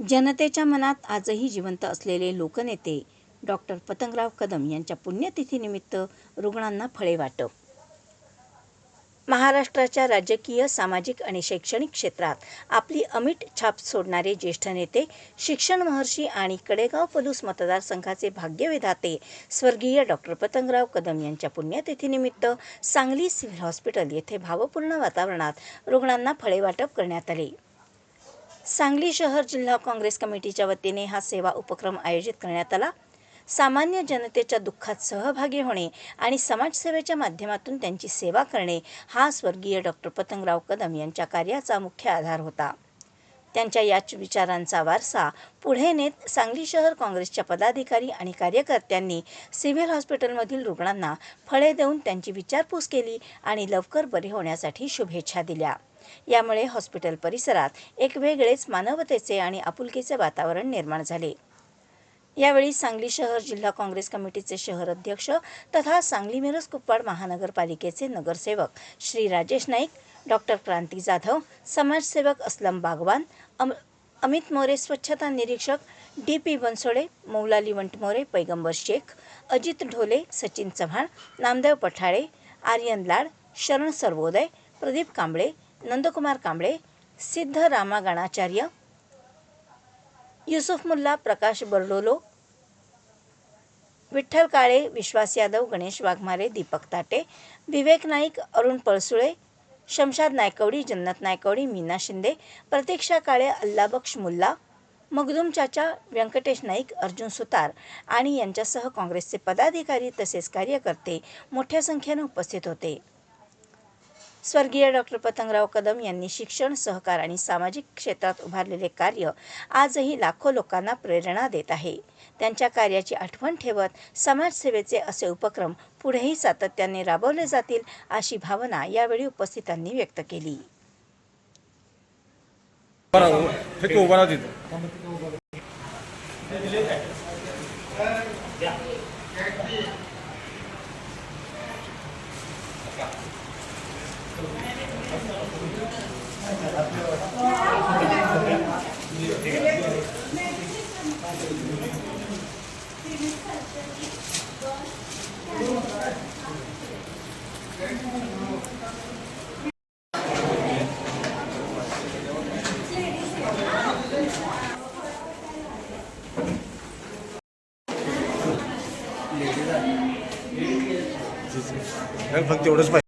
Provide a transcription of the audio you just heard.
जनतेच्या मनात आजही जिवंत असलेले लोकनेते डॉक्टर पतंगराव कदम यांच्या पुण्यतिथीनिमित्त रुग्णांना फळे वाटप. महाराष्ट्राच्या राजकीय, सामाजिक आणि शैक्षणिक क्षेत्रात आपली अमिट छाप सोडणारे ज्येष्ठ नेते, शिक्षण महर्षी आणि कडेगाव पलूस मतदारसंघाचे भाग्यविधाते स्वर्गीय डॉक्टर पतंगराव कदम यांच्या पुण्यतिथीनिमित्त सांगली सिव्हिल हॉस्पिटल येथे भावपूर्ण वातावरणात रुग्णांना फळे वाटप करण्यात आले. सांगली शहर जिल्हा काँग्रेस कमिटीच्या वतीने हा सेवा उपक्रम आयोजित करण्यात आला. सामान्य जनतेच्या दुःखात सहभागी होणे आणि समाजसेवेच्या माध्यमातून त्यांची सेवा करणे हा स्वर्गीय डॉक्टर पतंगराव कदम यांच्या कार्याचा मुख्य आधार होता. त्यांच्या याच विचारांचा वारसा पुढे नेत सांगली शहर काँग्रेसच्या पदाधिकारी आणि कार्यकर्त्यांनी सिव्हिल हॉस्पिटलमधील रुग्णांना फळे देऊन त्यांची विचारपूस केली आणि लवकर बरे होण्यासाठी शुभेच्छा दिल्या. यामुळे हॉस्पिटल परिसरात एक वेगळेच मानवतेचे आणि आपुलकीचे वातावरण निर्माण झाले. यावेळी सांगली शहर जिल्हा काँग्रेस कमिटीचे शहर अध्यक्ष तथा सांगली मिरज कुपवाड महानगरपालिकेचे नगरसेवक श्री राजेश नाईक, डॉक्टर क्रांती जाधव, समाजसेवक असलम बागवान, अमित मोरे, स्वच्छता निरीक्षक डी.पी. बनसोडे, मौलाली वंटमोरे, पैगंबर शेख, अजित ढोले, सचिन चव्हाण, नामदेव पठाळे, आर्यन लाड, शरण सर्वोदय, प्रदीप कांबळे, नंदकुमार कांबळे, सिद्ध रामा गणाचार्य, युसुफ मुल्ला, प्रकाश बर्डोलो, विठ्ठल काळे, विश्वास यादव, गणेश वाघमारे, दीपक ताटे, विवेक नाईक, अरुण पळसुळे, शमशाद नायकवडी, जन्नत नायकवडी, मीना शिंदे, प्रतीक्षा काळे, अल्लाबक्ष मुल्ला, मगदूम चाचा, व्यंकटेश नाईक, अर्जुन सुतार आणि यांच्यासह काँग्रेसचे पदाधिकारी तसेच कार्यकर्ते मोठ्या संख्येने उपस्थित होते. स्वर्गीय डॉक्टर पतंगराव कदम यांनी शिक्षण, सहकार आणि सामाजिक क्षेत्रात उभारलेले कार्य आजही लाखो लोकांना प्रेरणा देत आहे. त्यांच्या कार्याची आठवण ठेवत समाजसेवेचे असे उपक्रम पुढेही सातत्याने राबवले जातील अशी भावना यावेळी उपस्थितांनी व्यक्त केली. फक्त एवढंच पाहिजे.